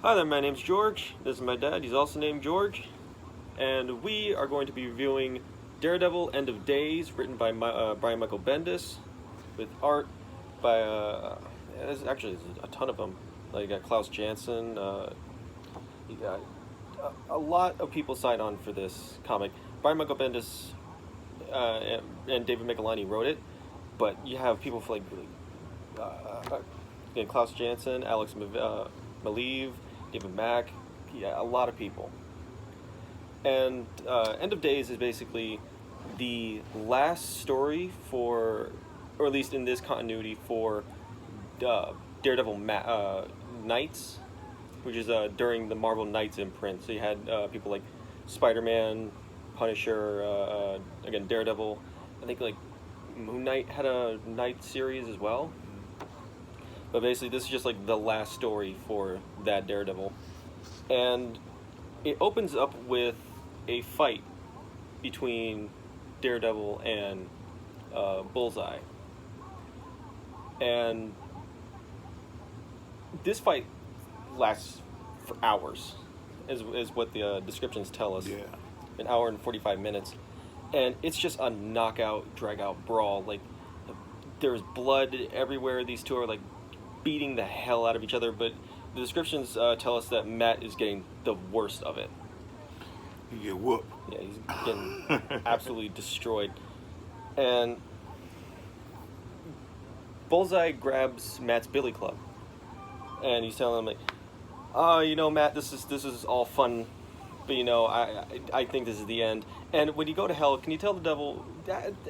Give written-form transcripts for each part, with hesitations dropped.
Hi there, my name's George. This is my dad, he's also named George. And we are going to be reviewing Daredevil End of Days, written by Brian Michael Bendis, with art by, there's a ton of them. Like, you got Klaus Janson, you got a lot of people signed on for this comic. Brian Michael Bendis and David Michelini wrote it, but you have people for Klaus Janson, Alex Maleev, David Mack, a lot of people. And End of Days is basically the last story for, or at least in this continuity, for Daredevil Knights, which is during the Marvel Knights imprint. So you had people like Spider-Man, Punisher, again Daredevil. I think like Moon Knight had a Knight series as well. But basically, this is just like the last story for that Daredevil. And it opens up with a fight between Daredevil and Bullseye. And this fight lasts for hours, is what the descriptions tell us. Yeah. An hour and 45 minutes. And it's just a knockout, drag-out brawl. Like, there's blood everywhere. These two are like beating the hell out of each other, but the descriptions tell us that Matt is getting the worst of it. He get whooped. Yeah, he's getting absolutely destroyed. And Bullseye grabs Matt's billy club, and he's telling him like, "Oh, you know, Matt, this is all fun, but you know, I think this is the end. And when you go to hell, can you tell the devil,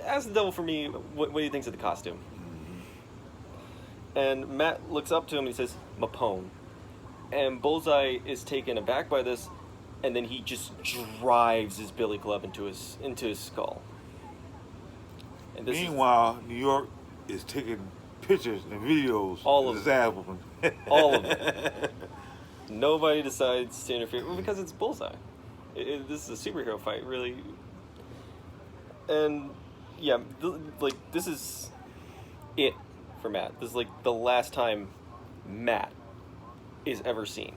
ask the devil for me what he thinks of the costume?" And Matt looks up to him and he says, "Mapone." And Bullseye is taken aback by this, and then he just drives his billy club into his skull. And Meanwhile, New York is taking pictures and videos all of of this album. all of them. Nobody decides to interfere because it's Bullseye. This is a superhero fight, really. And yeah, this is it for Matt. This is like the last time Matt is ever seen.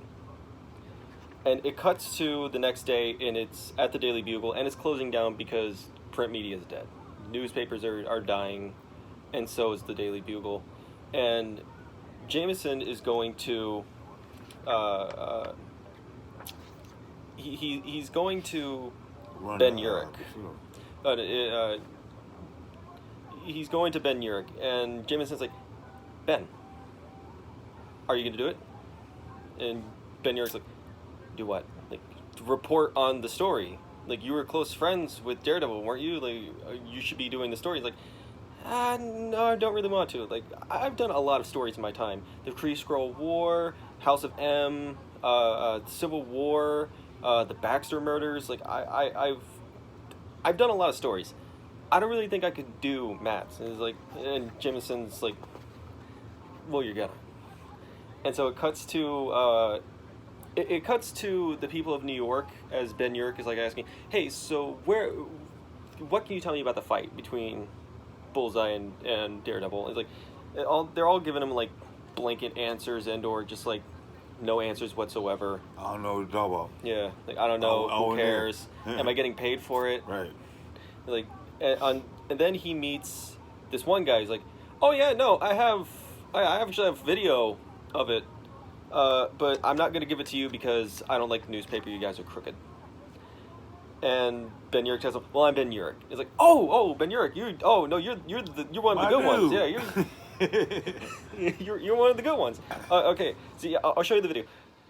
And it cuts to the next day, and it's at the Daily Bugle, and it's closing down because print media is dead. Newspapers are dying, and so is the Daily Bugle. And Jameson is going to he's going to Ben Urich. He's going to Ben Urich, and Jameson's like, "Ben, are you going to do it?" And Ben Urich's like, "Do what?" Like, report on the story. Like, you were close friends with Daredevil, weren't you? Like, you should be doing the story. He's like, no, I don't really want to. Like, I've done a lot of stories in my time. The Kree-Skrull War, House of M, Civil War, the Baxter murders. Like, I've done a lot of stories. I don't really think I could do Matt's. And he's like, and Jameson's like, "Well, you're gonna." And so it cuts to it cuts to the people of New York as Ben Urich is like asking, "Hey, so what can you tell me about the fight between Bullseye and Daredevil?" It's like they're all giving him like blanket answers and or just like no answers whatsoever. I don't know what you're talking about. Yeah, like, I don't know. Who cares? Yeah. Am I getting paid for it? Right. Like, and then he meets this one guy. He's like, "Oh yeah, no, I actually have video of it, but I'm not going to give it to you because I don't like the newspaper. You guys are crooked." And Ben Urich tells him, "Well, I'm Ben Urich." He's like, "Oh, Ben Urich, you're one of the good ones. Yeah, you're one of the good ones." Okay, see, I'll show you the video.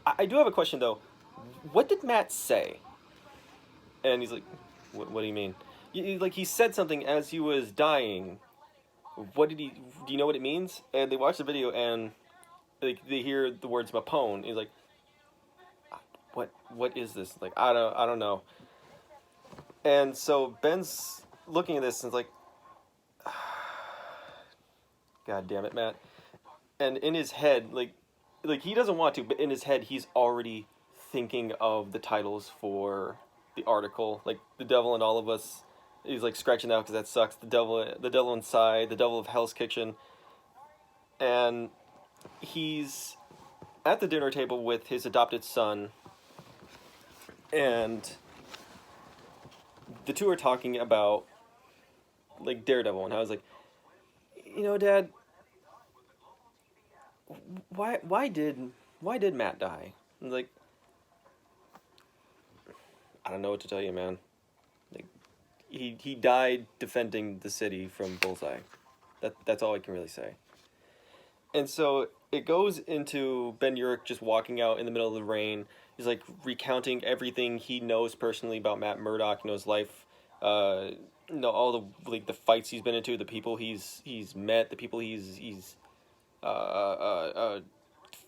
I do have a question though. What did Matt say? And he's like, "What do you mean?" He said something as he was dying. What did he? Do you know what it means? And they watch the video and they hear the words "Mapone." He's like, "What is this?" Like, I don't know. And so Ben's looking at this and is like, "God damn it, Matt!" And in his head, like he doesn't want to, but in his head, he's already thinking of the titles for the article, like "The Devil in All of Us." He's like scratching out because that sucks. The Devil Inside, The Devil of Hell's Kitchen, and he's at the dinner table with his adopted son, and the two are talking about like Daredevil, and I was like, Dad, why did Matt die? And like, I don't know what to tell you, man. Like, he died defending the city from Bullseye. That's all I can really say. And so it goes into Ben Urich just walking out in the middle of the rain. He's like recounting everything he knows personally about Matt Murdock. His life, all the fights he's been into, the people he's met, the people he's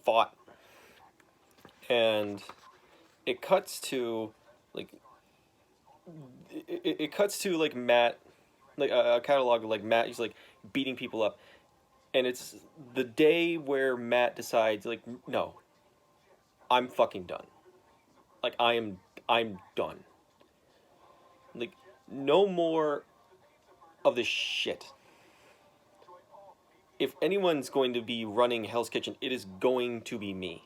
fought, and it cuts to like it cuts to like Matt, like a catalog of like Matt. He's like beating people up. And it's the day where Matt decides, like, no, I'm fucking done. Like, I'm done. Like, no more of this shit. If anyone's going to be running Hell's Kitchen, it is going to be me.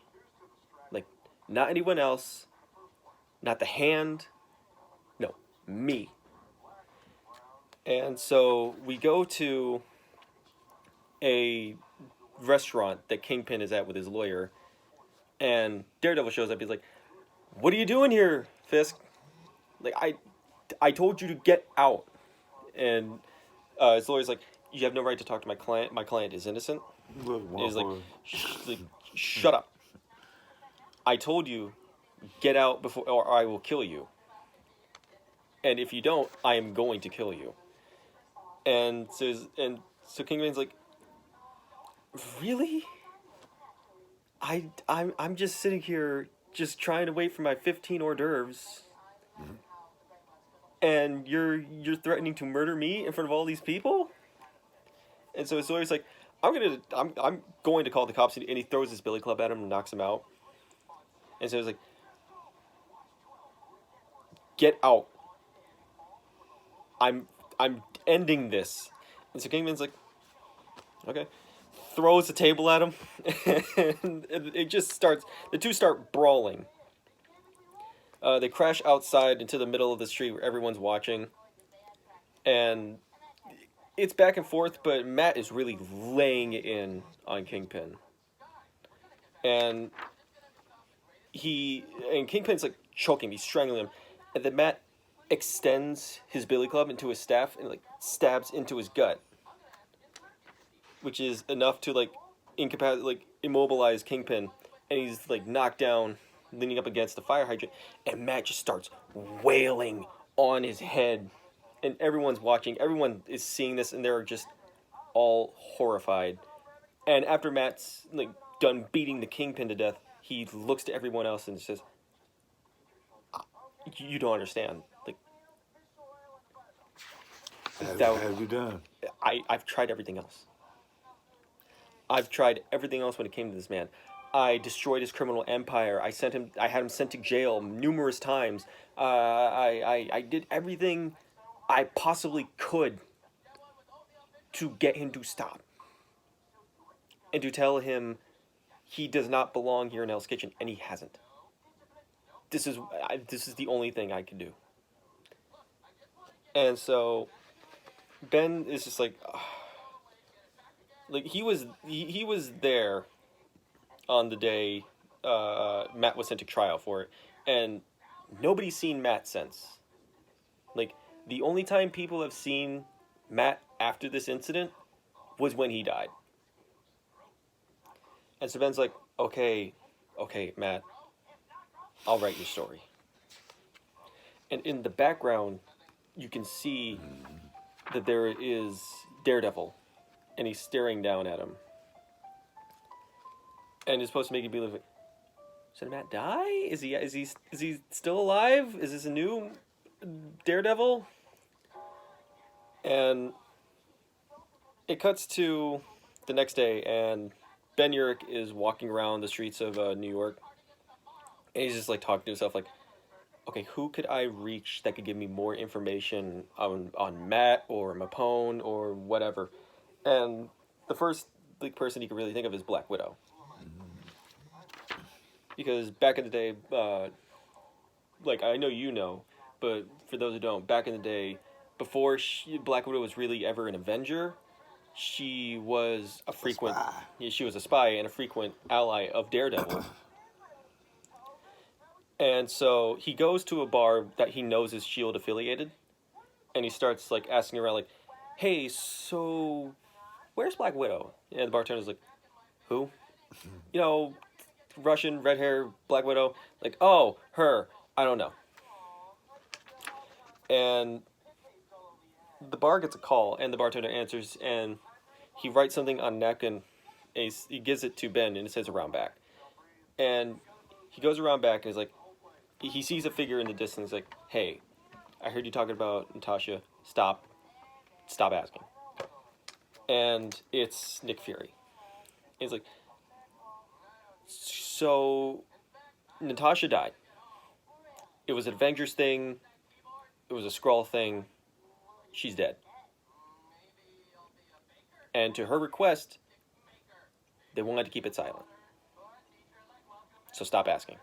Like, not anyone else, not the hand, no, me. And so we go to a restaurant that Kingpin is at with his lawyer, and Daredevil shows up. He's like, "What are you doing here, Fisk? Like, I told you to get out." And his lawyer's like, "You have no right to talk to my client. My client is innocent." He's like, "Shut up. I told you, get out before, or I will kill you. And if you don't, I am going to kill you." And so Kingpin's like, "Really? I'm just sitting here just trying to wait for my 15 hors d'oeuvres. Mm-hmm. And you're threatening to murder me in front of all these people?" And so his lawyer's like, I'm going to call the cops," and he throws his billy club at him and knocks him out. And so he's like, "Get out. I'm ending this." And so Kingpin's like, "Okay." Throws the table at him, and it just starts. The two start brawling. They crash outside into the middle of the street where everyone's watching, and it's back and forth. But Matt is really laying it in on Kingpin, and Kingpin's like choking, he's strangling him, and then Matt extends his billy club into his staff and like stabs into his gut, which is enough to like immobilize Kingpin, and he's like knocked down, leaning up against the fire hydrant, and Matt just starts wailing on his head, and everyone's watching, everyone is seeing this, and they're just all horrified. And after Matt's like done beating the Kingpin to death, he looks to everyone else and says, "You don't understand. Like, what have you done? I've tried everything else. I've tried everything else when it came to this man. I destroyed his criminal empire. I had him sent to jail numerous times. I did everything I possibly could to get him to stop. And to tell him he does not belong here in Hell's Kitchen, and he hasn't. This is the only thing I can do." And so Ben is just like, ugh. Like he was there on the day Matt was sent to trial for it, and nobody's seen Matt since. Like, the only time people have seen Matt after this incident was when he died. And so Ben's like, okay, Matt, I'll write your story. And in the background, you can see that there is Daredevil, and he's staring down at him. And it's supposed to make you believe, like, did Matt die? Is he still alive? Is this a new Daredevil? And it cuts to the next day, and Ben Urich is walking around the streets of New York, and he's just like talking to himself, like, okay, who could I reach that could give me more information on Matt or Mapone or whatever? And the first person he could really think of is Black Widow. because back in the day, like I know you know, but for those who don't, back in the day, before Black Widow was really ever an Avenger, she was a A frequent, spy. yeah, she was a spy and a frequent ally of Daredevil. And so he goes to a bar that he knows is Shield affiliated, and he starts like asking around, like, "Hey, so where's Black Widow?" And the bartender's like, "Who? You know, Russian, red hair, Black Widow." Like, "Oh, her. I don't know." And the bar gets a call, and the bartender answers, and he writes something on a napkin. And he gives it to Ben, and it says "around back." And he goes around back, and he's like, he sees a figure in the distance. He's like, "Hey, I heard you talking about Natasha. Stop asking." And it's Nick Fury. He's like, "So Natasha died. It was an Avengers thing. It was a Skrull thing. She's dead. And to her request, they wanted to keep it silent. So stop asking."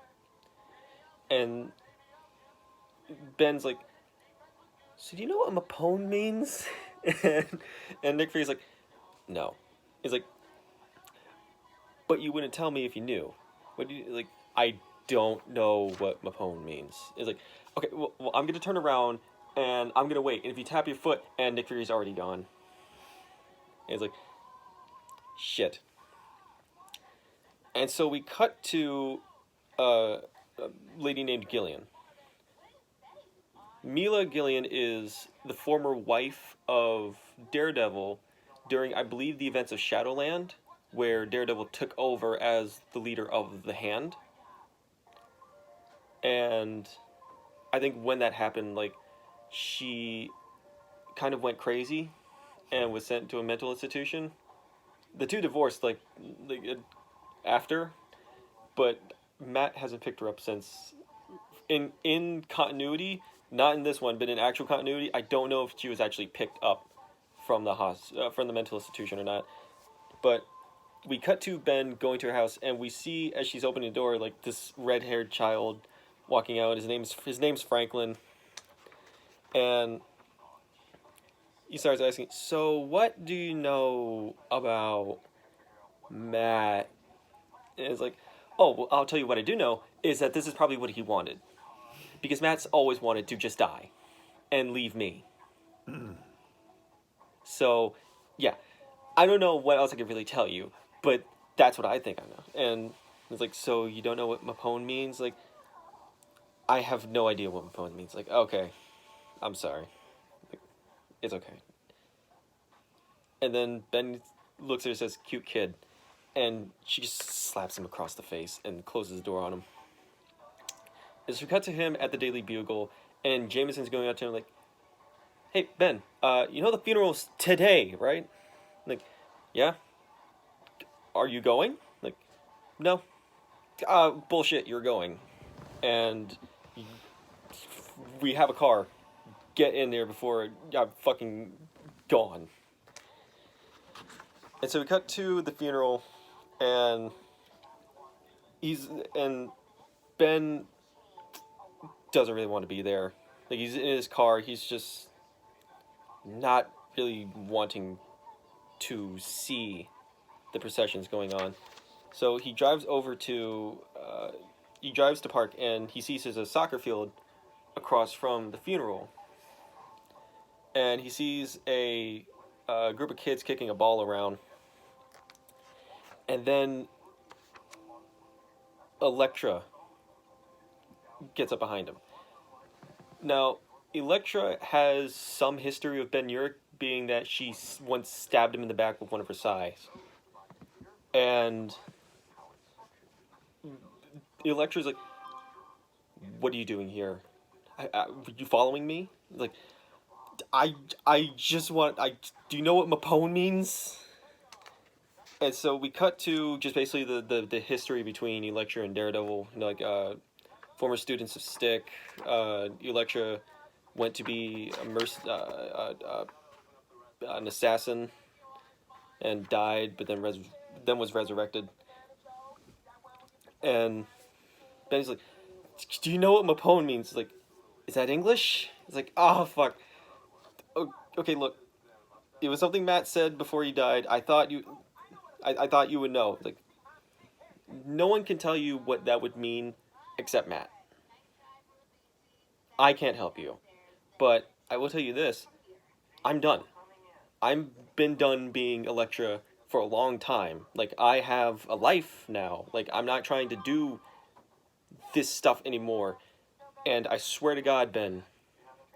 And Ben's like, "So do you know what Mapone means?" and, and Nick Fury's like, "No." He's like, "But you wouldn't tell me if you knew." What do you like? "I don't know what Mapone means." He's like, "Okay, well, I'm gonna turn around and I'm gonna wait. And if you tap your foot," and Nick Fury's already gone. And he's like, "Shit." And so we cut to a lady named Gillian. Mila Gillian is the former wife of Daredevil during, I believe, the events of Shadowland, where Daredevil took over as the leader of the Hand. And I think when that happened, like, she kind of went crazy and was sent to a mental institution. The two divorced, like after, but Matt hasn't picked her up since. In continuity, not in this one, but in actual continuity, I don't know if she was actually picked up from from the mental institution or not. But we cut to Ben going to her house, and we see as she's opening the door, like this red-haired child walking out. His name's Franklin, and he starts asking, "So what do you know about Matt?" And it's like, "Oh, well, I'll tell you what I do know is that this is probably what he wanted, because Matt's always wanted to just die and leave me." So, yeah, I don't know what else I could really tell you, but that's what I think I know. And it's like, "So you don't know what Mapone means?" Like, "I have no idea what Mapone means." Like, "Okay, I'm sorry. Like, it's okay." And then Ben looks at her and says, "Cute kid." And she just slaps him across the face and closes the door on him. As we cut to him at the Daily Bugle, and Jameson's going up to him like, "Hey, Ben, you know the funeral's today, right?" Like, "Yeah." "Are you going?" Like, "No." "Bullshit, you're going. And we have a car. Get in there before I'm fucking gone." And so we cut to the funeral, and and Ben doesn't really want to be there. Like, he's in his car, he's just not really wanting to see the processions going on. So he drives to park, and he sees there's a soccer field across from the funeral. And he sees a group of kids kicking a ball around. And then Elektra gets up behind him. Now, Elektra has some history with Ben Urich, being that she once stabbed him in the back with one of her scythes. And Elektra's like, "What are you doing here? Are you following me?" Like, I just want, do you know what Mapone means?" And so we cut to just basically the history between Elektra and Daredevil. You know, like, former students of Stick. Elektra went to be an assassin and died, but then was resurrected. And Ben's like, do you know what Mapone means? It's like, is that English? It's like, oh fuck. Okay, look, it was something Matt said before he died. I thought you would know. Like, no one can tell you what that would mean except Matt. I can't help you, but I will tell you this: I'm done. I've been done being Electra for a long time. Like, I have a life now. Like, I'm not trying to do this stuff anymore. And I swear to God, Ben,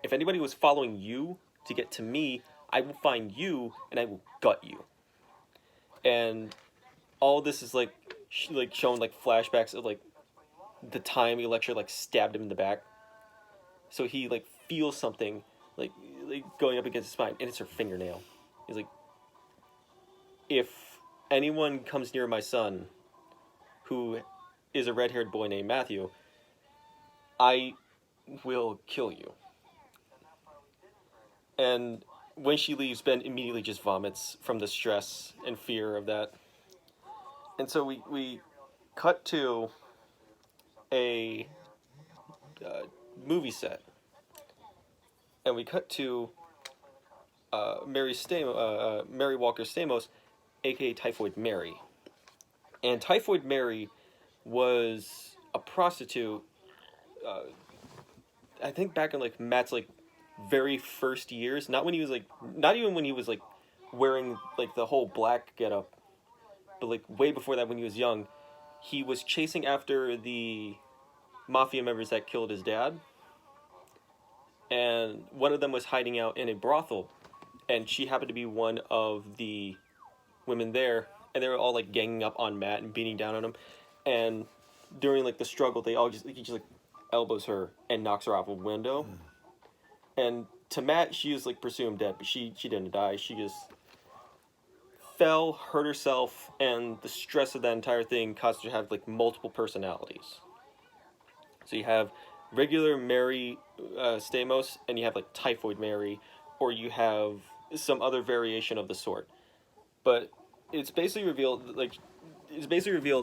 if anybody was following you to get to me, I will find you and I will gut you. And all this is like, showing like flashbacks of like the time Electra like stabbed him in the back. So he like feels something like going up against his spine, and it's her fingernail. He's like, if anyone comes near my son, who is a red-haired boy named Matthew, I will kill you. And when she leaves, Ben immediately just vomits from the stress and fear of that. And so we cut to a movie set. And we cut to Mary Walker Stamos, aka Typhoid Mary. And Typhoid Mary was a prostitute, I think back in like Matt's like very first years, not even when he was like wearing like the whole black getup, but like way before that when he was young. He was chasing after the mafia members that killed his dad, and one of them was hiding out in a brothel, and she happened to be one of the women there, and they were all like ganging up on Matt and beating down on him, and during like the struggle, he just like elbows her and knocks her off a window. And to Matt, she was like presumed dead, but she didn't die. She just fell, hurt herself, and the stress of that entire thing caused her to have like multiple personalities. So you have regular Mary Stamos, and you have like Typhoid Mary, or you have some other variation of the sort. But it's basically revealed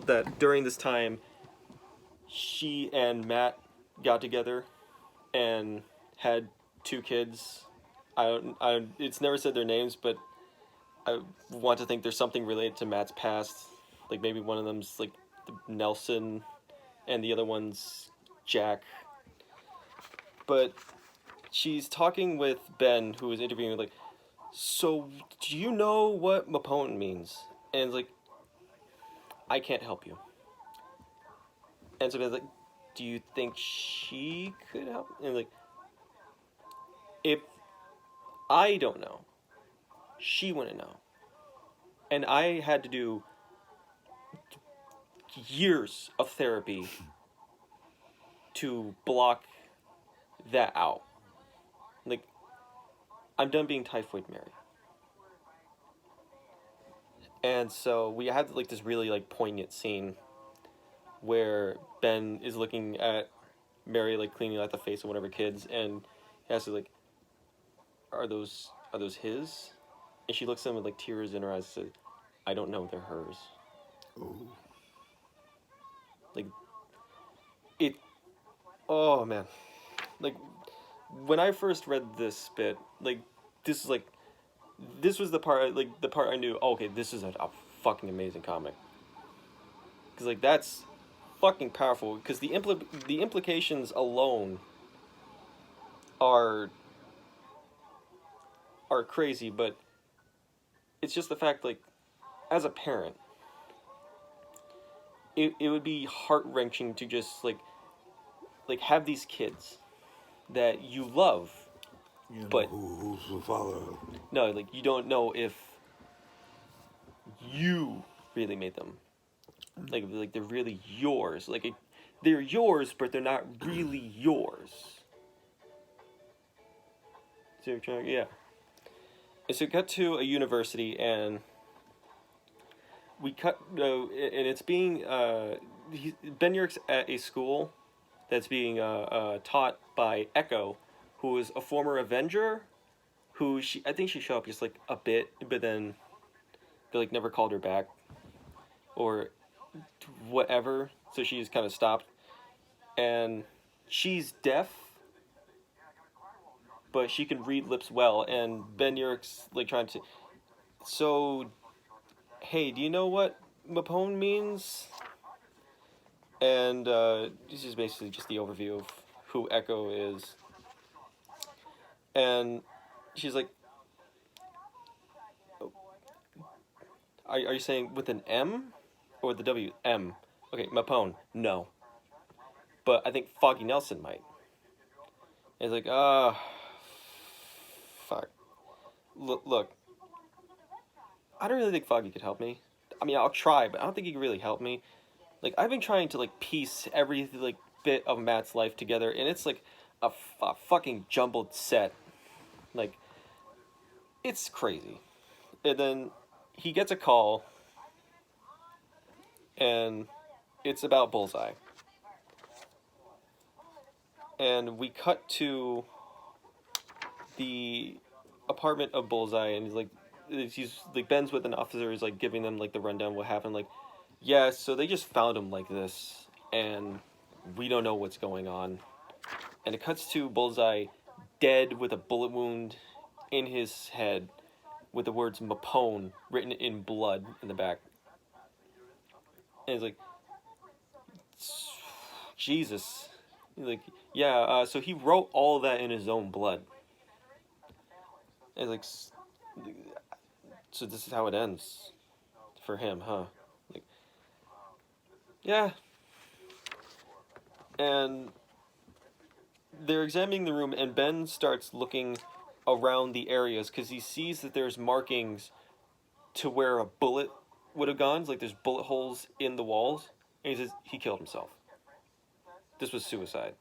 that during this time, she and Matt got together and had 2 kids. It's never said their names, but I want to think there's something related to Matt's past. Like maybe one of them's like Nelson, and the other one's Jack. But she's talking with Ben, who is interviewing, like, so do you know what Mapone means? And it's like, I can't help you. And so Ben's like, do you think she could help? And like, if I don't know, she wouldn't know. And I had to do years of therapy to block that out. Like, I'm done being Typhoid Mary. And so we had like this really like poignant scene where Ben is looking at Mary like cleaning out the face of one of her kids, and he asks her like, are those his? And she looks at him with like tears in her eyes and says, I don't know, they're hers. Ooh. Like, it, oh man. Like, when I first read this bit, like, this was the part I knew, oh, okay, this is a fucking amazing comic. Because, like, that's fucking powerful. Because the implications alone are crazy, but it's just the fact, like, as a parent, it would be heart-wrenching to just, like have these kids that you love, You know but who's the father? no, like, you don't know if you really made them. Like they're really yours. Like, they're yours, but they're not really yours. So yeah. And so we cut to a university, and we cut, and it's being, Ben Urich's at a school that's being taught by Echo, who is a former Avenger, I think she showed up just like a bit, but then they like never called her back, or whatever, so she just kind of stopped. and she's deaf, but she can read lips well. And Ben Urich's like trying to. So, hey, do you know what Mapone means? And this is basically just the overview of who Echo is. And she's like, are you saying with an M or with the W? M. Okay, Mapone, no. But I think Foggy Nelson might. And it's like, fuck. Look, I don't really think Foggy could help me. I mean, I'll try, but I don't think he can really help me. Like, I've been trying to, like, piece every, like, bit of Matt's life together, and it's, like, a fucking jumbled set. Like, it's crazy. And then he gets a call, and it's about Bullseye. And we cut to the apartment of Bullseye, and he's like Ben's with an officer, he's like giving them like the rundown what happened. Like, yeah, so they just found him like this, and we don't know what's going on. And it cuts to Bullseye dead with a bullet wound in his head, with the words Mapone written in blood in the back. And it's like, Jesus. He's like, yeah, so he wrote all that in his own blood. And it's like, so this is how it ends for him, huh? Like, yeah. And they're examining the room, and Ben starts looking around the areas because he sees that there's markings to where a bullet would have gone. Like, there's bullet holes in the walls. And he says he killed himself. This was suicide.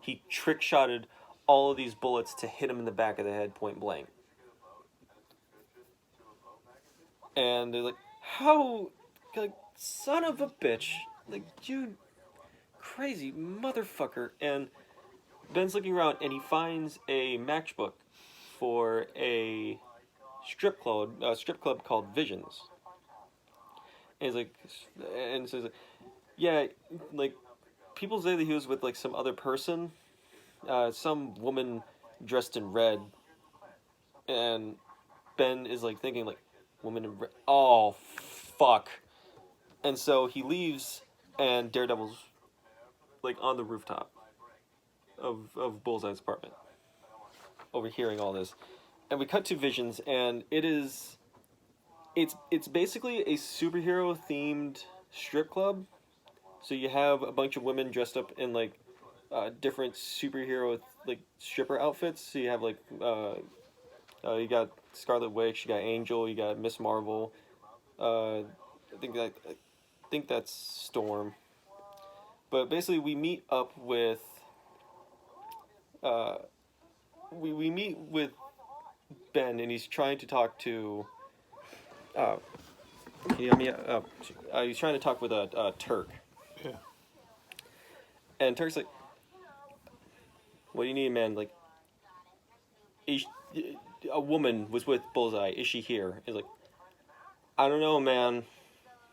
He trick-shotted all of these bullets to hit him in the back of the head point blank. And they're like, how? Like, son of a bitch. Like, you crazy motherfucker. And Ben's looking around, and he finds a matchbook for a strip club called Visions. And he's like, and so he's like, yeah, like, people say that he was with like some other person, some woman dressed in red. And Ben is like thinking like, woman in red. Oh, fuck. And so he leaves, and Daredevil's like on the rooftop of Bullseye's apartment, overhearing all this. And we cut to Visions, and it's basically a superhero themed strip club. So you have a bunch of women dressed up in like different superhero like stripper outfits. So you have like you got Scarlet Witch, you got Angel, you got Miss Marvel. I think that's Storm. But basically, we meet up with we meet with Ben, and he's trying to talk to. Can you help me? He's trying to talk with a Turk. Yeah. And Turk's like, "What do you need, man? Like, a woman was with Bullseye. Is she here?" He's like, "I don't know, man.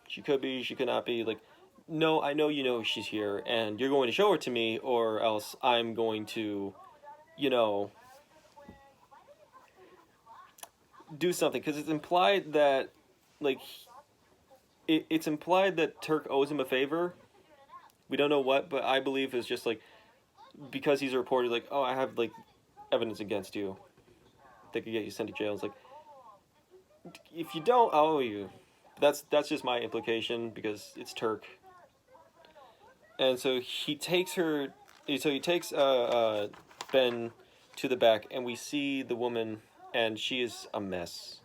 She could be. She could not be. Like, no, I know you know she's here, and you're going to show her to me, or else I'm going to, you know, do something." Because it's implied that, like, it's implied that Turk owes him a favor. We don't know what, but I believe it's just like, because he's a reporter, like, oh, I have like evidence against you that could get you sent to jail. It's like, if you don't, I'll owe you. That's just my implication because it's Turk. And so he takes her. So he takes Ben to the back, and we see the woman, and she is a mess.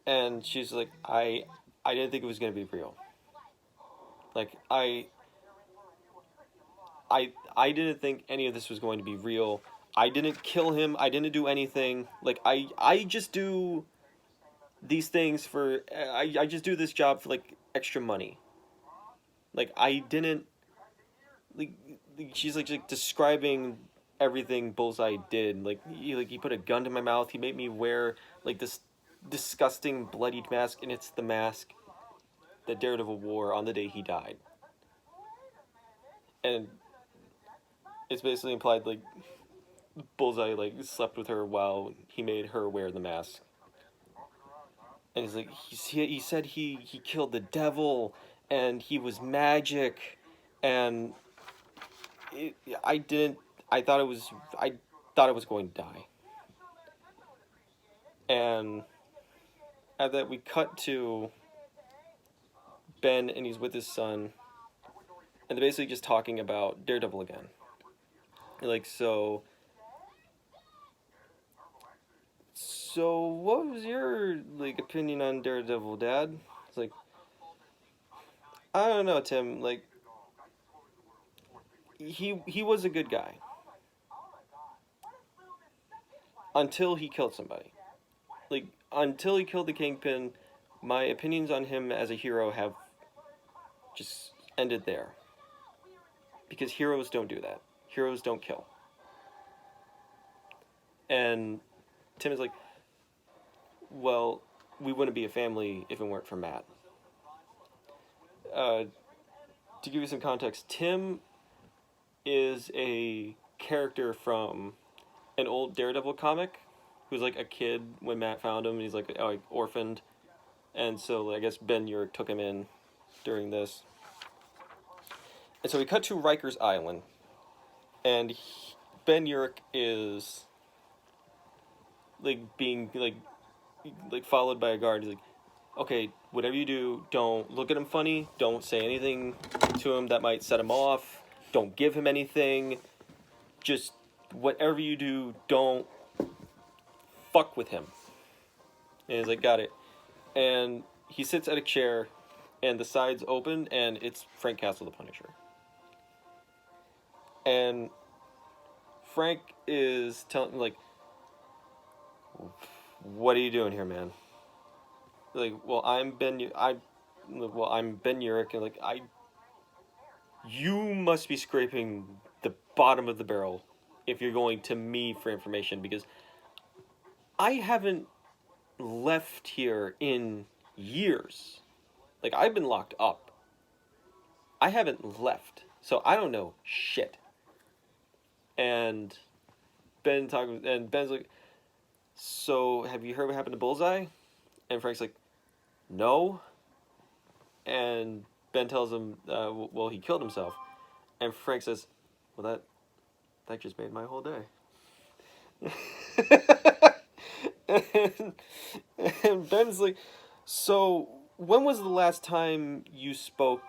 And she's like, I didn't think it was gonna be real. Like, I didn't think any of this was going to be real. I didn't kill him. I didn't do anything. Like, I just do these things for. I just do this job for like extra money. Like, I didn't. Like, she's like describing everything Bullseye did. Like he put a gun to my mouth. He made me wear like this disgusting bloodied mask, and it's the mask that Daredevil wore on the day he died. and it's basically implied like Bullseye like slept with her while he made her wear the mask. And he's like, he said he killed the devil, and he was magic, and it, I didn't. I thought it was. I thought I was going to die. And at that, we cut to Ben, and he's with his son, and they're basically just talking about Daredevil again. Like, so what was your like opinion on Daredevil, Dad? It's like, I don't know, Tim. Like, he was a good guy until he killed somebody. Like, until he killed the Kingpin, my opinions on him as a hero have just ended there. Because heroes don't do that. Heroes don't kill. And Tim is like, well, we wouldn't be a family if it weren't for Matt. To give you some context, Tim is a character from an old Daredevil comic who's like a kid when Matt found him, and he's like orphaned. And so I guess Ben Urich took him in during this. And so we cut to Rikers Island, and Ben Urich is like being like followed by a guard. He's like, okay, whatever you do, don't look at him funny, don't say anything to him that might set him off, don't give him anything, just whatever you do, don't fuck with him. And he's like, got it. And he sits at a chair, and the sides open, and it's Frank Castle, the Punisher. And Frank is telling, like, what are you doing here, man? Like, well, I'm Ben Urich, and like, you must be scraping the bottom of the barrel if you're going to me for information, because I haven't left here in years. Like, I've been locked up. I haven't left, so I don't know shit. And Ben's like, so have you heard what happened to Bullseye? And Frank's like, no. And Ben tells him, well, he killed himself. And Frank says, well, that just made my whole day. and Ben's like, so when was the last time you spoke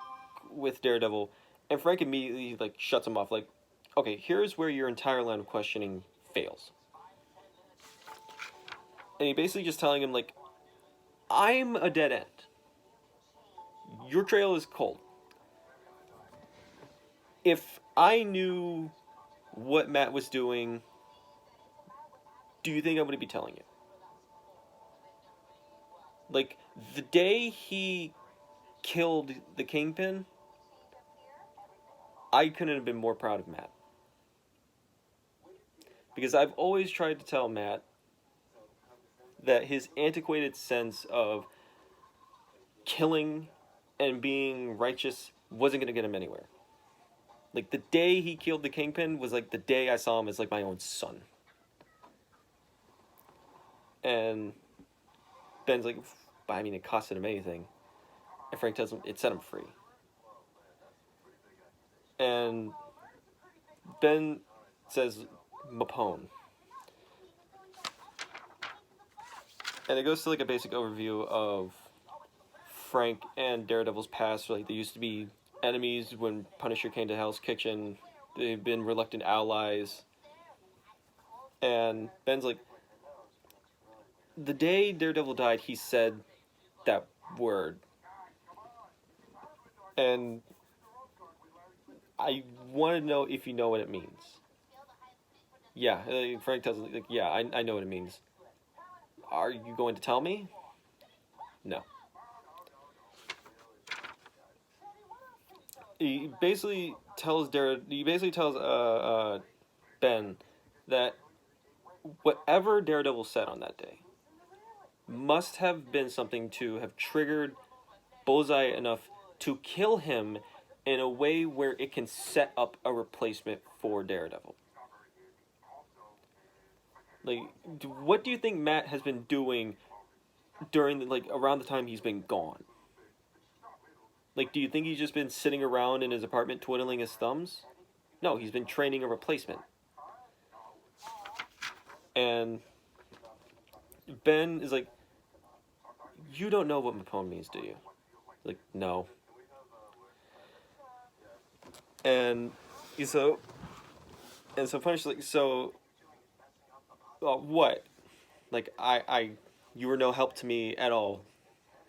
with Daredevil? And Frank immediately like shuts him off, like, okay, here's where your entire line of questioning fails. And he basically just telling him, like, I'm a dead end. Your trail is cold. If I knew what Matt was doing, do you think I would be telling you? Like, the day he killed the Kingpin, I couldn't have been more proud of Matt. Because I've always tried to tell Matt that his antiquated sense of killing and being righteous wasn't going to get him anywhere. Like, the day he killed the Kingpin was like the day I saw him as like my own son. And Ben's like, but I mean, it costed him anything. And Frank tells him it set him free. And Ben says, Mapone. And it goes to like a basic overview of Frank and Daredevil's past. Like, they used to be enemies when Punisher came to Hell's Kitchen. They've been reluctant allies. And Ben's like, the day Daredevil died, he said that word. And I want to know if you know what it means. Yeah, Frank tells him, like, yeah, I know what it means. Are you going to tell me? No. He basically tells Ben that whatever Daredevil said on that day must have been something to have triggered Bullseye enough to kill him in a way where it can set up a replacement for Daredevil. Like, what do you think Matt has been doing during around the time he's been gone? Like, do you think he's just been sitting around in his apartment twiddling his thumbs? No, he's been training a replacement. And Ben is like, you don't know what Mapone means, do you? Like, no. And so Punisher's like, so, what? Like, you were no help to me at all,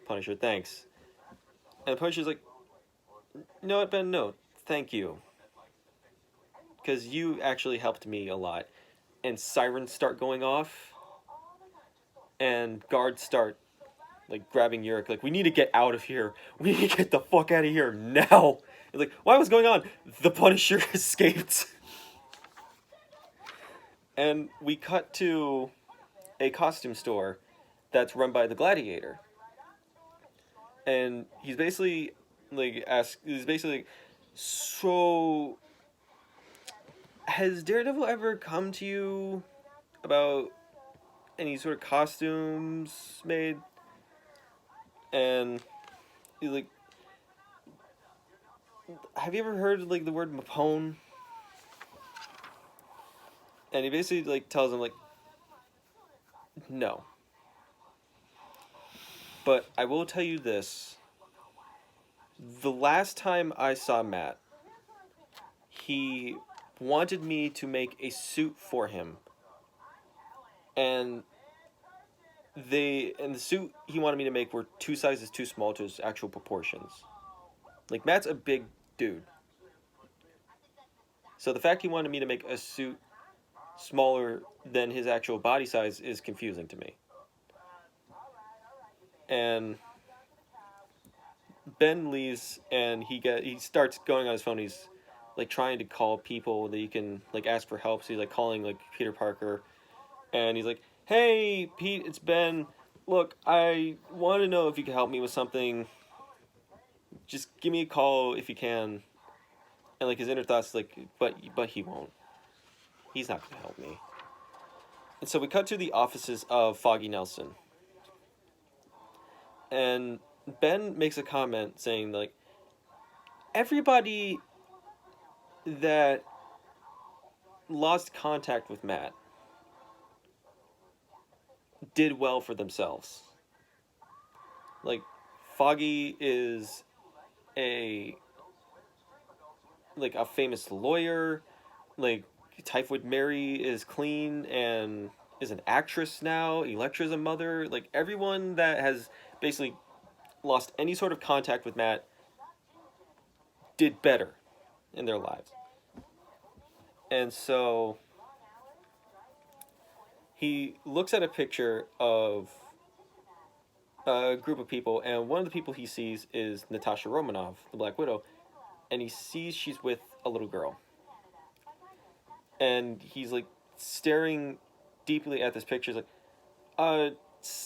Punisher, thanks. And Punisher's like, no, what, Ben, no, thank you. Because you actually helped me a lot. And sirens start going off, and guards start, like, grabbing Yurik, like, we need to get out of here. We need to get the fuck out of here now. It's like, why was going on? The Punisher escaped. And we cut to a costume store that's run by the Gladiator. And he's basically, so, has Daredevil ever come to you about any sort of costumes made? And he's like, have you ever heard, like, the word Mapone? And he basically, like, tells him, like, no. But I will tell you this. The last time I saw Matt, he wanted me to make a suit for him. And the suit he wanted me to make were 2 sizes too small to his actual proportions. Like, Matt's a big dude. So the fact he wanted me to make a suit smaller than his actual body size is confusing to me. And Ben leaves, and he starts going on his phone. He's, like, trying to call people that he can, like, ask for help. So he's, like, calling, like, Peter Parker. And he's like, hey, Pete, it's Ben. Look, I want to know if you can help me with something. Just give me a call if you can. And, like, his inner thoughts, like, but he won't. He's not going to help me. And so we cut to the offices of Foggy Nelson. And Ben makes a comment saying, like, everybody that lost contact with Matt did well for themselves. Like, Foggy is a famous lawyer. Like, Typhoid Mary is clean and is an actress now. Elektra's a mother. Like, everyone that has basically lost any sort of contact with Matt did better in their lives. And so he looks at a picture of a group of people, and one of the people he sees is Natasha Romanoff, the Black Widow, and he sees she's with a little girl. And he's, like, staring deeply at this picture. He's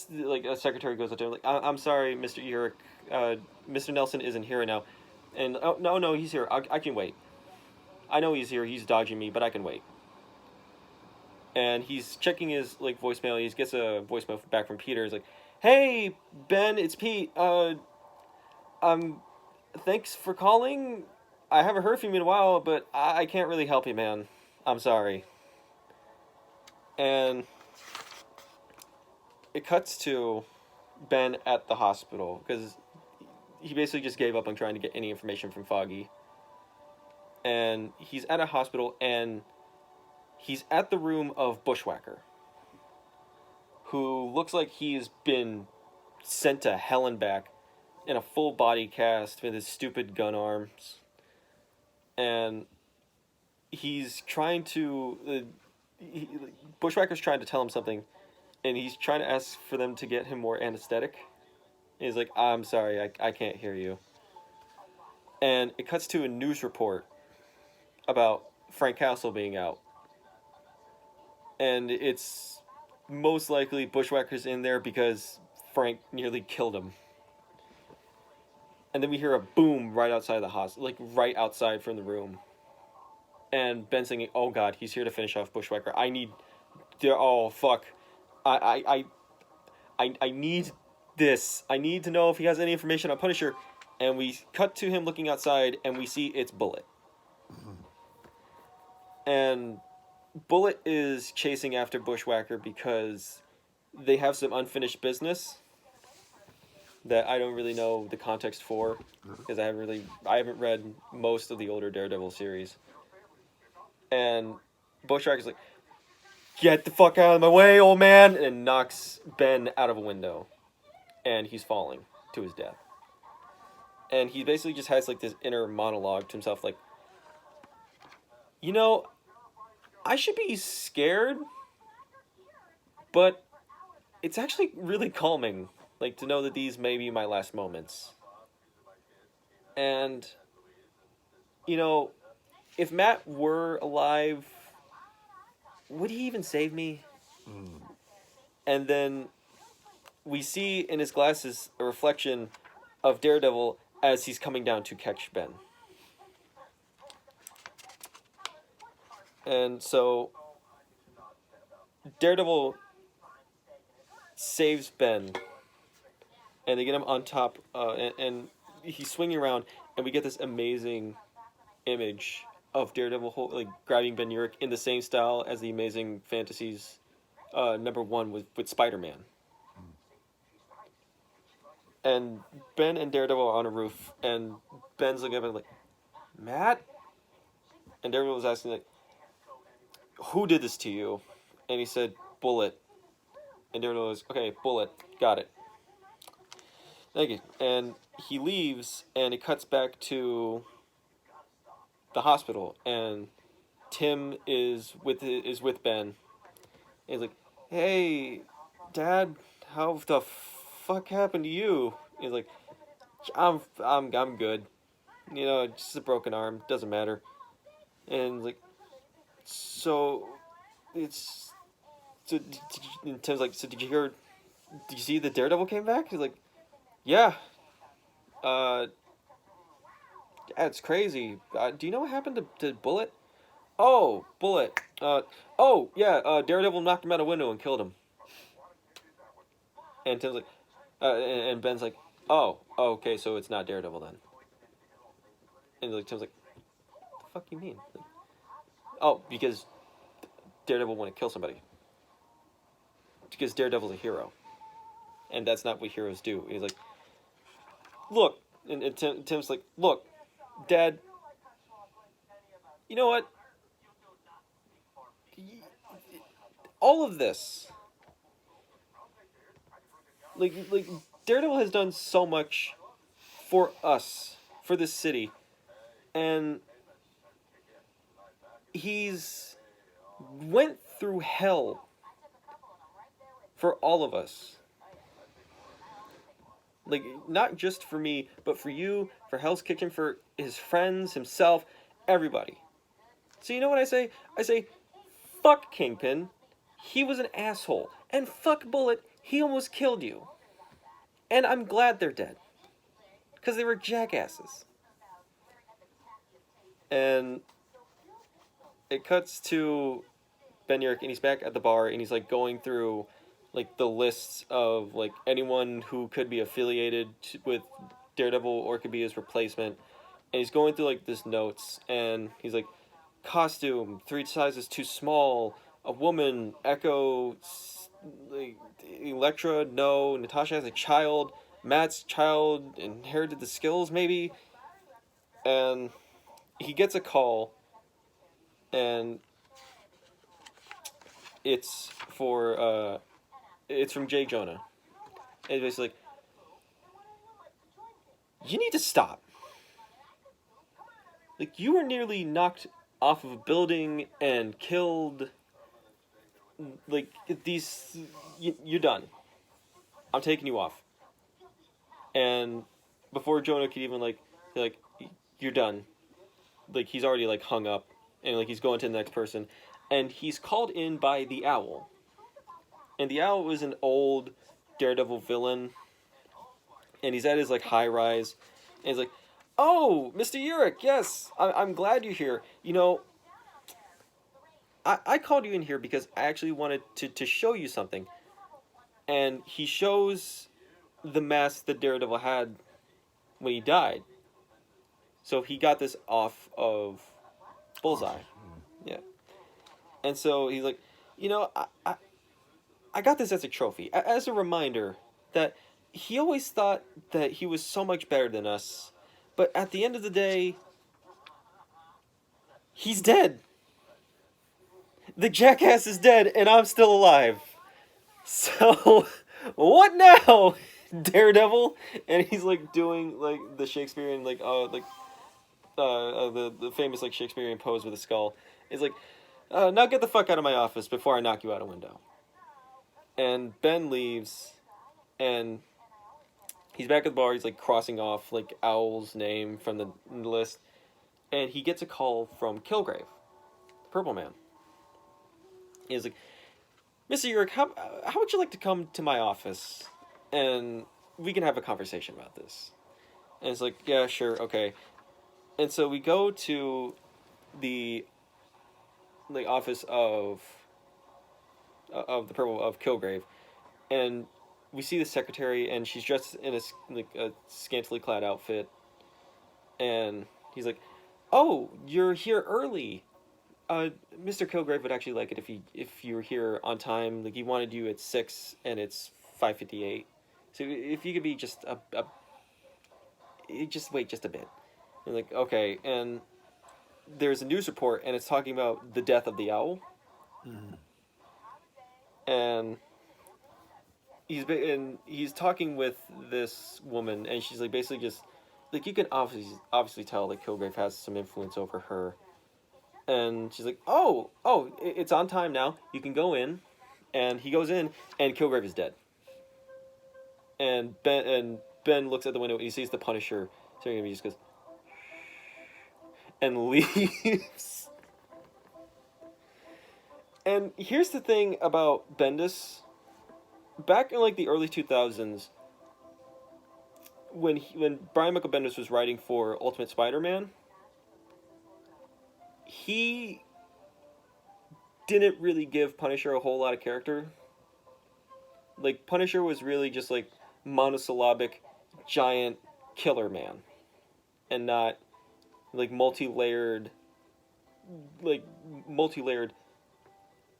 like a secretary goes up to him, like, I'm sorry, Mr. Yurik, Mr. Nelson isn't here right now. And, oh, no, he's here. I can wait. I know he's here. He's dodging me, but I can wait. And he's checking his, like, voicemail. He gets a voicemail back from Peter. He's like, hey, Ben, it's Pete. Thanks for calling. I haven't heard from you in a while, but I can't really help you, man. I'm sorry. And it cuts to Ben at the hospital, because he basically just gave up on trying to get any information from Foggy. And he's at a hospital, and he's at the room of Bushwhacker, who looks like he's been sent to hell and back in a full body cast with his stupid gun arms. And he's trying to... Bushwhacker's trying to tell him something, and he's trying to ask for them to get him more anesthetic. And he's like, I'm sorry, I can't hear you. And it cuts to a news report about Frank Castle being out. And it's most likely Bushwhacker's in there because Frank nearly killed him. And then we hear a boom right outside the hospital, like right outside from the room. And Ben's thinking, "Oh God, he's here to finish off Bushwhacker. I need, oh fuck, I need this. I need to know if he has any information on Punisher." And we cut to him looking outside, and we see it's Bullet. And Bullet is chasing after Bushwhacker because they have some unfinished business that I don't really know the context for, because I haven't read most of the older Daredevil series. And Bushwhacker's like, "Get the fuck out of my way, old man!" and knocks Ben out of a window. And he's falling to his death. And he basically just has like this inner monologue to himself, like, you know, I should be scared, but it's actually really calming, like, to know that these may be my last moments. And, you know, if Matt were alive, would he even save me? And then we see in his glasses a reflection of Daredevil as he's coming down to catch Ben. And so Daredevil saves Ben, and they get him on top, and he's swinging around, and we get this amazing image of Daredevil like grabbing Ben Urich in the same style as the Amazing Fantasies #1 with Spider-Man. And Ben and Daredevil are on a roof, and Ben's looking up and like, "Matt?" And Daredevil was asking, like, "Who did this to you?" And he said, "Bullet." And Daredevil was, "Okay, Bullet, got it. Thank you." And he leaves, and it cuts back to the hospital, and Tim is with Ben. And he's like, "Hey, Dad, how the fuck happened to you?" He's like, I'm good. You know, just a broken arm, doesn't matter." And like, so it's so. And Tim's like, "So did you hear? Did you see the Daredevil came back?" He's like, "Yeah. Yeah, it's crazy. Do you know what happened to Bullet?" "Oh, Bullet. Oh yeah. Daredevil knocked him out a window and killed him." And Tim's like, and Ben's like, "Oh, okay, so it's not Daredevil then." And like Tim's like, "What the fuck you mean?" Like, "Oh, because Daredevil want to kill somebody. Because Daredevil's a hero, and that's not what heroes do." He's like, "Look," and Tim's like, "Look, Dad. You know what? All of this, like Daredevil has done so much for us, for this city, and he's went through hell for all of us. Like, not just for me, but for you, for Hell's Kitchen, for his friends, himself, everybody. So you know what I say? I say, fuck Kingpin. He was an asshole. And fuck Bullet. He almost killed you. And I'm glad they're dead. Because they were jackasses." And it cuts to Ben Urich, and he's back at the bar, and he's like going through like the lists of like anyone who could be affiliated with Daredevil or could be his replacement. And he's going through like this notes, and he's like, "Costume 3 sizes too small, a woman, Echo, like Elektra, no, Natasha has a child, Matt's child inherited the skills maybe." And he gets a call, and it's from Jay Jonah. And it's basically like, "You need to stop. Like, you were nearly knocked off of a building and killed. Like, you're done. I'm taking you off." And before Jonah could even like, "You're done." Like, he's already like hung up, and like he's going to the next person, and he's called in by the Owl. And the Owl is an old Daredevil villain, and he's at his like high rise, And he's like, "Oh, Mr. Urich, yes, I'm glad you're here. You know, I called you in here because I actually wanted to show you something." And he shows the mask that Daredevil had when he died. So he got this off of Bullseye. Yeah. And so he's like, you know, I got this as a trophy, as a reminder that he always thought that he was so much better than us. But at the end of the day, he's dead. The jackass is dead, and I'm still alive. So, what now, Daredevil? And he's like doing like the Shakespearean the famous like Shakespearean pose with a skull. He's like, now get the fuck out of my office before I knock you out a window. And Ben leaves, and he's back at the bar. He's like crossing off like Owl's name from the list, and he gets a call from Kilgrave, the Purple Man. He's like, "Mr. Urich, how would you like to come to my office, and we can have a conversation about this?" And it's like, "Yeah, sure, okay." And so we go to the office of the Purple of Kilgrave, and we see the secretary, and she's dressed in a scantily clad outfit, and he's like, "Oh, you're here early. Mr. Kilgrave would actually like it if you were here on time. Like he wanted you at 6, and it's 5:58. So if you could be just just wait just a bit." And like, okay, and there's a news report, and it's talking about the death of the owl, and he's talking with this woman, and she's like basically just like you can obviously tell that Kilgrave has some influence over her, and she's like, oh, it's on time now. You can go in, and he goes in, and Kilgrave is dead. And Ben looks at the window. He sees the Punisher staring at him. He just goes and leaves. And here's the thing about Bendis. Back in like the early 2000s, when Brian Michael Bendis was writing for Ultimate Spider-Man, he didn't really give Punisher a whole lot of character. Like Punisher was really just like monosyllabic giant killer man, and not like multi-layered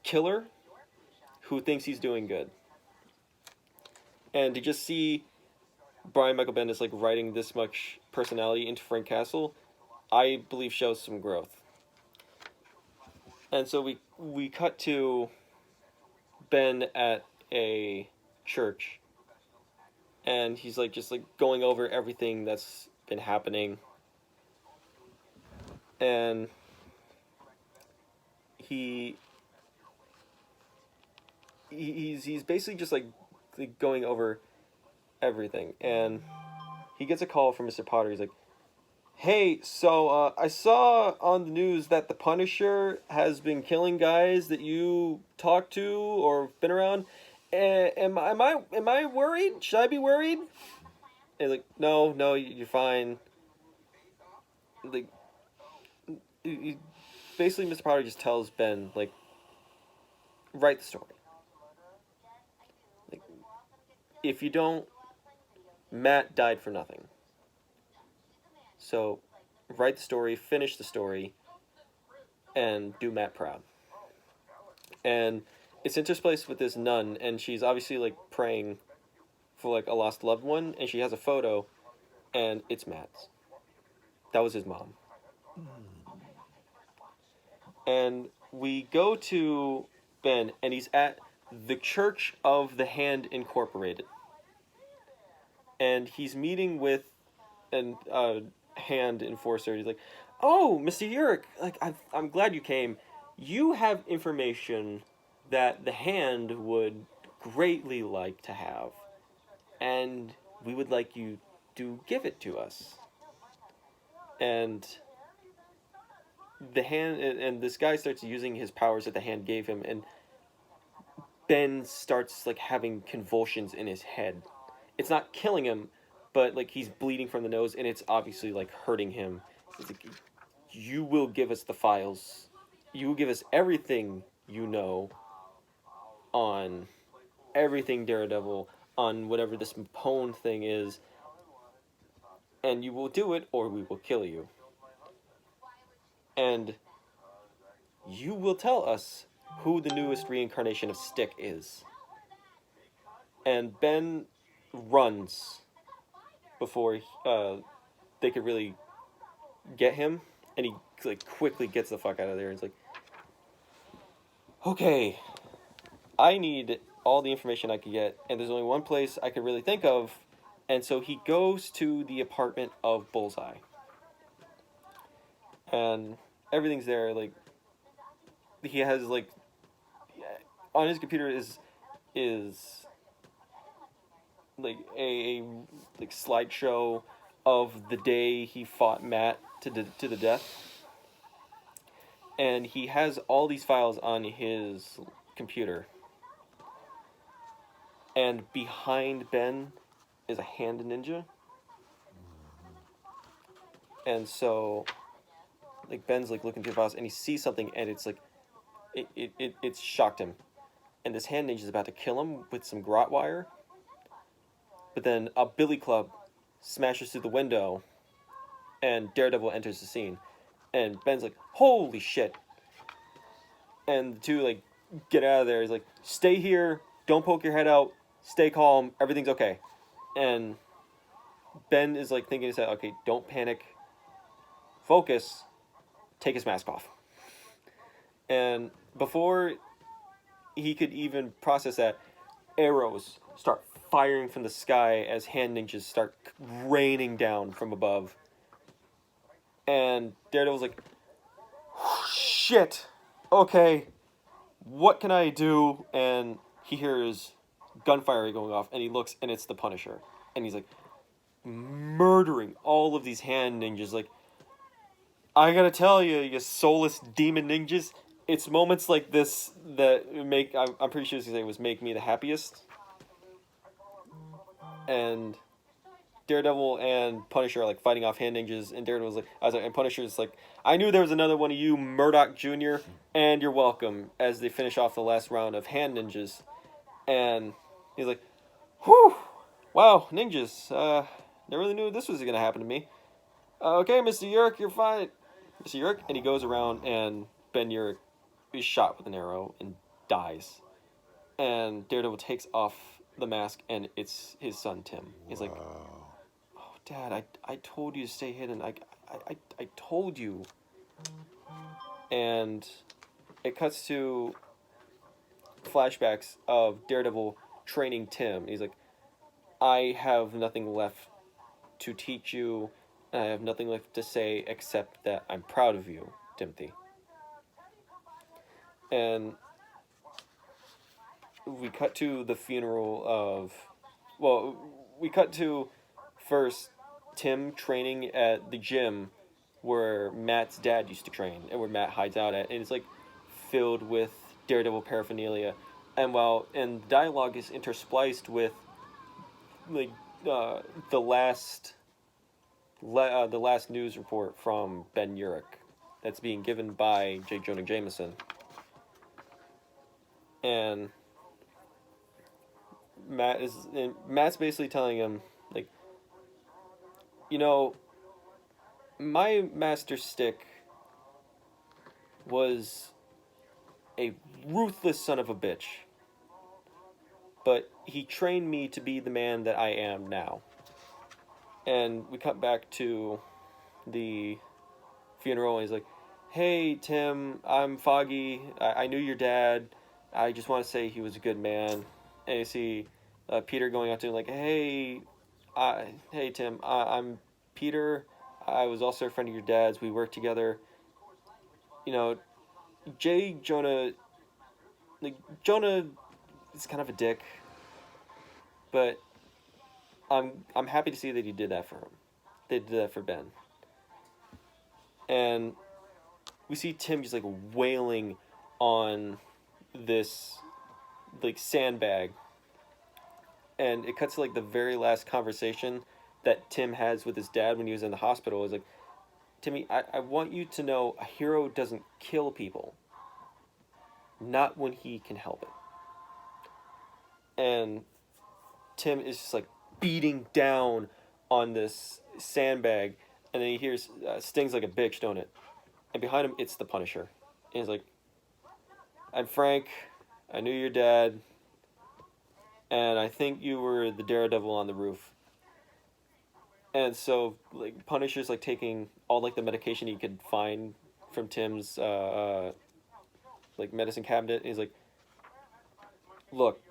killer who thinks he's doing good. And to just see Brian Michael Bendis like writing this much personality into Frank Castle, I believe shows some growth. And so we cut to Ben at a church, and he's like just like going over everything that's been happening, and he's basically just like going over everything, and he gets a call from Mr. Potter. He's like, "Hey, so I saw on the news that the Punisher has been killing guys that you talked to or been around. Am I worried? Should I be worried?" And like, no, you're fine. Like, basically, Mr. Potter just tells Ben like, write the story. Like, if you don't, Matt died for nothing. So, write the story, finish the story, and do Matt proud. And it's interspaced with this nun, and she's obviously like praying for like a lost loved one, and she has a photo, and it's Matt's. That was his mom. And we go to Ben, and he's at the Church of the Hand Incorporated. And he's meeting with an hand enforcer. He's like, "Oh, Mr. Urich, like I'm glad you came. You have information that the Hand would greatly like to have, and we would like you to give it to us." And the Hand and this guy starts using his powers that the Hand gave him, and Ben starts like having convulsions in his head. It's not killing him, but like he's bleeding from the nose, and it's obviously like hurting him. It's like, you will give us the files. You will give us everything you know on everything Daredevil, on whatever this Pone thing is, and you will do it or we will kill you. And you will tell us who the newest reincarnation of Stick is. And Ben runs before they could really get him, and he like quickly gets the fuck out of there. And he's like, okay, I need all the information I could get, and there's only one place I could really think of, and so he goes to the apartment of Bullseye, and everything's there. Like, he has like on his computer is like a like slideshow of the day he fought Matt to the death, and he has all these files on his computer. And behind Ben is a hand ninja. And so, like, Ben's, like, looking through the files, and he sees something, and it's, like, it's shocked him. And this hand ninja is about to kill him with some grot wire. But then a billy club smashes through the window, and Daredevil enters the scene. And Ben's like, holy shit. And the two, like, get out of there. He's like, stay here, don't poke your head out, stay calm, everything's okay. And Ben is like thinking, okay, don't panic, focus, take his mask off. And before he could even process that, arrows start firing from the sky as hand ninjas start raining down from above. And Daredevil's like, shit, okay, what can I do? And he hears gunfire going off, and he looks, and it's the Punisher, and he's like murdering all of these hand ninjas. Like, I gotta tell you, you soulless demon ninjas, it's moments like this that make, I'm pretty sure he's gonna say, was make me the happiest. And Daredevil and Punisher are like fighting off hand ninjas, and Daredevil's like, and Punisher's like, I knew there was another one of you, Murdoch Jr., and you're welcome, as they finish off the last round of hand ninjas. And he's like, whew, wow, ninjas, never really knew this was gonna happen to me. Okay, Mr. Urich, you're fine. Mr. Urich, and he goes around, and Ben Urich is shot with an arrow and dies. And Daredevil takes off the mask, and it's his son, Tim. He's like, oh, Dad, I told you to stay hidden. I told you. And it cuts to flashbacks of Daredevil training Tim. He's like, I have nothing left to teach you, and I have nothing left to say except that I'm proud of you, Timothy. And we cut to the funeral of, well, we cut to first Tim training at the gym where Matt's dad used to train, and where Matt hides out at, and it's like filled with Daredevil paraphernalia. And the dialogue is interspliced with like the last news report from Ben Urich that's being given by J. Jonah Jameson. And Matt's basically telling him, like, you know, my master Stick was a ruthless son of a bitch, but he trained me to be the man that I am now. And we cut back to the funeral, and he's like, hey, Tim, I'm Foggy. I knew your dad. I just want to say he was a good man. And you see Peter going out to him like, hey, Tim, I'm Peter. I was also a friend of your dad's. We worked together. You know, Jonah is kind of a dick, but I'm happy to see that he did that for him. They did that for Ben. And we see Tim just like wailing on this like sandbag, and it cuts to like the very last conversation that Tim has with his dad when he was in the hospital is like, Timmy, I want you to know a hero doesn't kill people. Not when he can help it. And Tim is just like beating down on this sandbag, and then he hears stings like a bitch, don't it? And behind him, it's the Punisher. And he's like, I'm Frank. I knew your dad. And I think you were the Daredevil on the roof. And so, like, Punisher's like taking all like the medication he could find from Tim's like medicine cabinet. And he's like, look,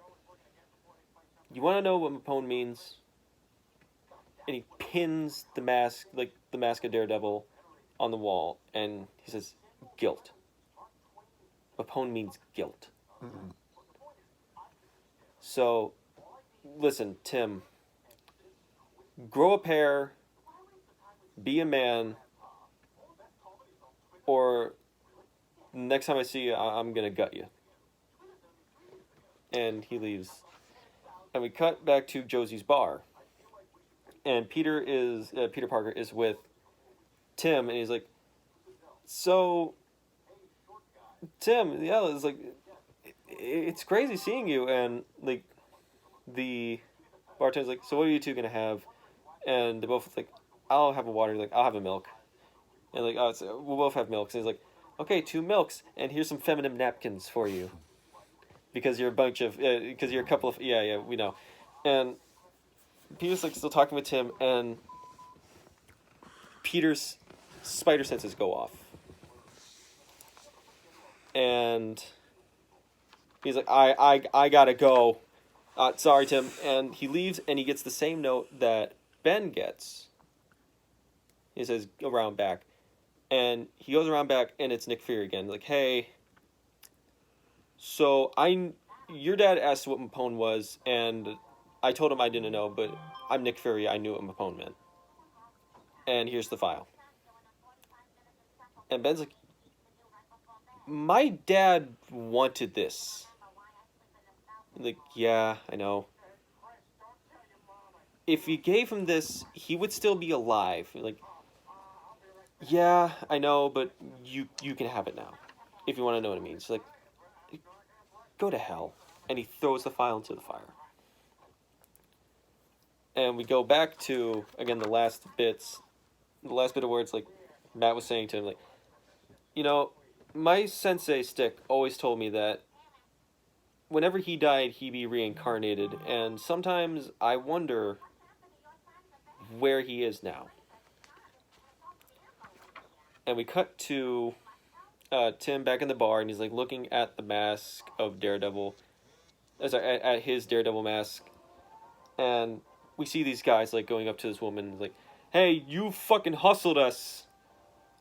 you want to know what Mapone means? And he pins the mask, like the mask of Daredevil, on the wall, and he says, guilt. Mapone means guilt. Mm-hmm. So, listen, Tim, grow a pair, be a man, or next time I see you, I'm gonna gut you. And he leaves. And we cut back to Josie's bar. And Peter Parker is with Tim, and he's like, so, Tim, yeah, it's like, it's crazy seeing you. And like, the bartender's like, so what are you two gonna have? And they both like, I'll have a water. Like, I'll have a milk. And like, oh, so we'll both have milks. And he's like, okay, 2 milks, and here's some feminine napkins for you, because you're a bunch of, because you're a couple of, yeah, we know. And Peter's like still talking with Tim, and Peter's spider senses go off. And he's like, I gotta go. Sorry, Tim. And he leaves, and he gets the same note that Ben gets. He says, go around back. And he goes around back, and it's Nick Fury again. Like, hey, so your dad asked what Mapone was, and I told him I didn't know, but I'm Nick Fury. I knew what Mapone meant. And here's the file. And Ben's like, my dad wanted this. Like, yeah, I know. If you gave him this, he would still be alive. Like, yeah, I know, but you can have it now, if you want to know what it means. Like, go to hell. And he throws the file into the fire. And we go back to, again, the last bit of words, like Matt was saying to him, like, you know, my sensei Stick always told me that whenever he died, he'd be reincarnated, and sometimes I wonder where he is now. And we cut to Tim back in the bar, and he's like looking at the mask of Daredevil, at his Daredevil mask, and we see these guys like going up to this woman, like, "Hey, you fucking hustled us."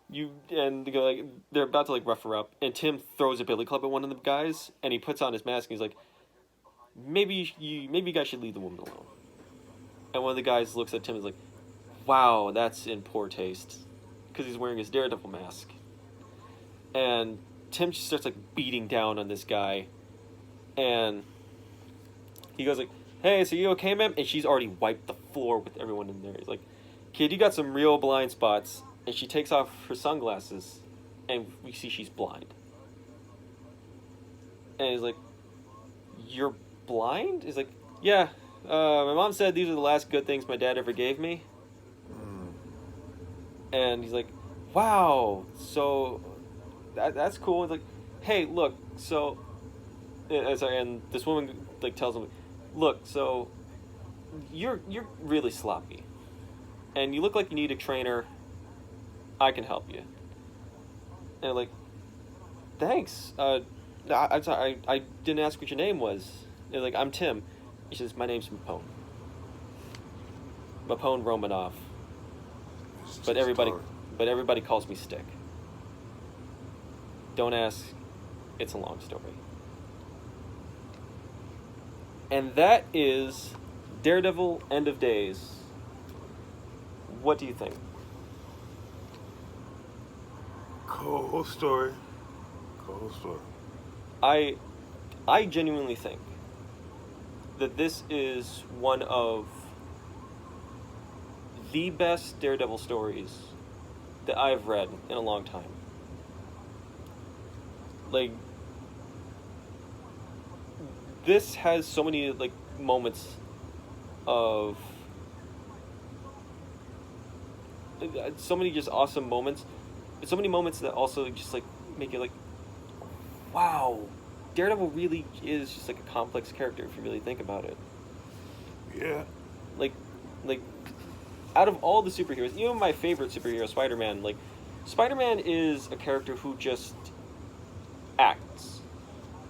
And they go, like, they're about to like rough her up, and Tim throws a billy club at one of the guys, and he puts on his mask, and he's like, maybe you guys should leave the woman alone. And one of the guys looks at Tim and is like, wow, that's in poor taste, because he's wearing his Daredevil mask. And Tim just starts like beating down on this guy, and he goes like, hey, so you okay, ma'am? And she's already wiped the floor with everyone in there. He's like, kid, you got some real blind spots. And she takes off her sunglasses, and we see she's blind. And he's like, you're blind? He's like, yeah, my mom said these are the last good things my dad ever gave me. And he's like, wow, so that's cool. He's like, hey, look, so, and this woman like tells him, look, so you're really sloppy, and you look like you need a trainer. I can help you. And I'm like, thanks. I'm sorry, I didn't ask what your name was. They're like, I'm Tim. He says, my name's Mapone. Mapone Romanoff. But everybody calls me Stick. Don't ask. It's a long story. And that is Daredevil End of Days. What do you think? Cool story. I genuinely think that this is one of the best Daredevil stories that I've read in a long time. Like, this has so many like moments of so many just awesome moments, but so many moments that also just like make it like, wow, Daredevil really is just like a complex character if you really think about it. Yeah. Like out of all the superheroes, even my favorite superhero, Spider-Man, like Spider-Man is a character who just acts.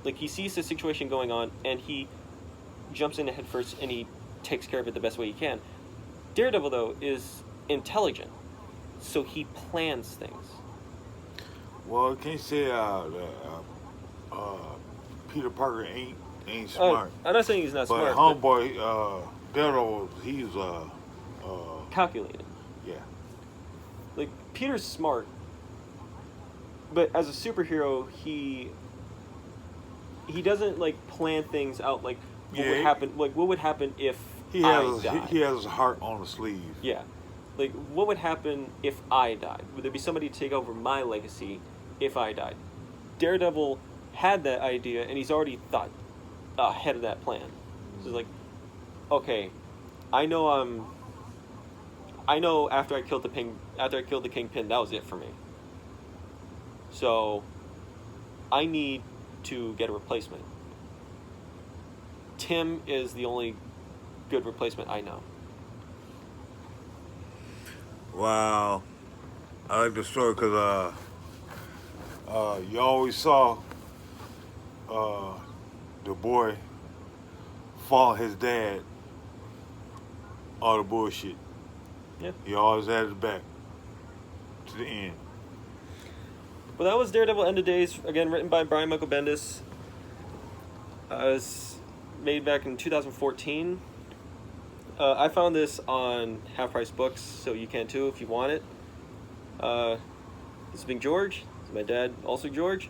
Like, he sees the situation going on and he jumps in head first and he takes care of it the best way he can. Daredevil, though, is intelligent, so he plans things. Well, can't say Peter Parker ain't smart. I'm not saying he's not but smart, homeboy, Daredevil, he's calculated. Yeah. Like, Peter's smart, but as a superhero, he doesn't like plan things out. Like, what would happen? Like, what would happen if he I died? He has his heart on the sleeve. Yeah. Like, what would happen if I died? Would there be somebody to take over my legacy if I died? Daredevil had that idea, and he's already thought ahead of that plan. So it's like, okay, I know after I killed the Kingpin, that was it for me. So I need to get a replacement. Tim is the only good replacement I know. Wow. I like the story because you always saw the boy follow his dad all the bullshit. Yeah. He always had his back to the end. Well, that was Daredevil End of Days, again, written by Brian Michael Bendis. It was made back in 2014. I found this on Half Price Books, so you can too if you want it. This is Big George. This is my dad, also George.